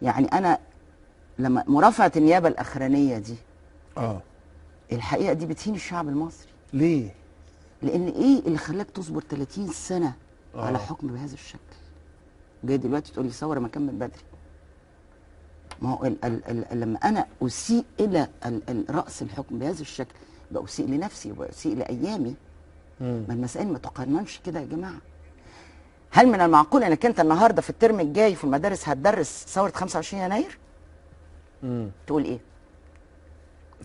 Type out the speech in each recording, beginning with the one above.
يعني انا لما مرافعه النيابه الاخرانيه دي الحقيقه دي بتهين الشعب المصري. ليه؟ لان ايه اللي خلاك تصبر 30 سنه على حكم بهذا الشكل؟ جاي دلوقتي تقول لي ثوره ما كان من بدري. ما هو لما انا اسيء الى راس الحكم بهذا الشكل بأسيء لنفسي وبأسيء لايامي. ما المسائل ما تقارنش كده يا جماعه. هل من المعقول انك انت النهارده في الترم الجاي في المدارس هتدرس ثوره 25 يناير؟ تقول ايه؟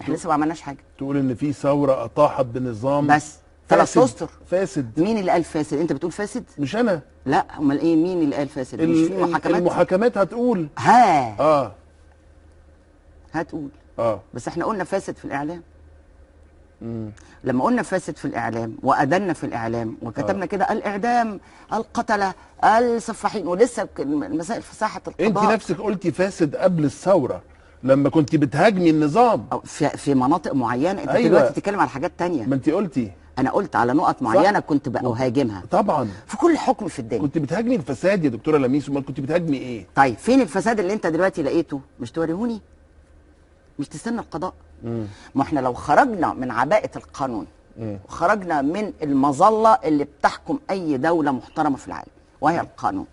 احنا لسه ما عملناش حاجه. تقول ان في ثوره اطاحت بنظام بس 3 اسطر فاسد. مين اللي قال فاسد؟ انت بتقول فاسد؟ مش انا. لا امال ايه؟ مين اللي قال فاسد؟ مش في محاكمات؟ المحاكمات هتقول. هتقول. بس احنا قلنا فاسد في الاعلام. لما قلنا فاسد في الاعلام وادنا في الاعلام وكتبنا كده الاعدام، القتله، السفاحين، ولسه المسائل في ساحه القضاء. انت نفسك قلتي فاسد قبل الثوره لما كنت بتهاجمي النظام في مناطق معينه. انت أيوة. دلوقتي بتتكلم على حاجات تانية. ما انت قلتي. انا قلت على نقط معينه كنت بهاجمها طبعا في كل حكم في الدنيا. كنت بتهاجمي الفساد يا دكتوره لميس. امال كنت بتهاجمي ايه؟ طيب فين الفساد اللي انت دلوقتي لقيته؟ مش توريهوني؟ مش تستنى القضاء؟ ما احنا لو خرجنا من عباءه القانون وخرجنا من المظله اللي بتحكم اي دوله محترمه في العالم وهي القانون،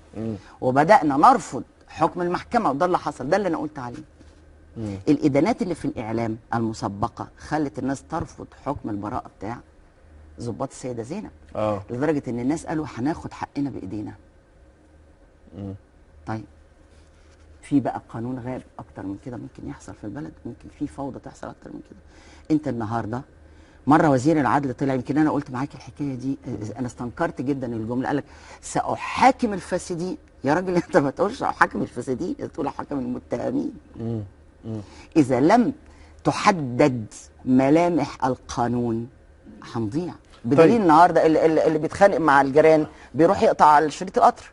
وبدانا نرفض حكم المحكمه، وده اللي حصل، ده اللي انا قلت عليه. الادانات اللي في الاعلام المسبقه خلت الناس ترفض حكم البراءه بتاع ضباط السيده زينب. لدرجه ان الناس قالوا هناخد حقنا بايدينا. طيب في بقى قانون غاب اكتر من كده ممكن يحصل في البلد؟ ممكن في فوضى تحصل اكتر من كده. انت النهارده مره وزير العدل طلع، يمكن انا قلت معاك الحكايه دي، انا استنكرت جدا الجمله، قال لك ساحاكم الفاسدين. يا راجل انت ما تقولش احاكم الفاسدين، تقول احاكم المتهمين. اذا لم تحدد ملامح القانون هنضيع. بدليل النهارده اللي بيتخانق مع الجيران بيروح يقطع شريط القطر.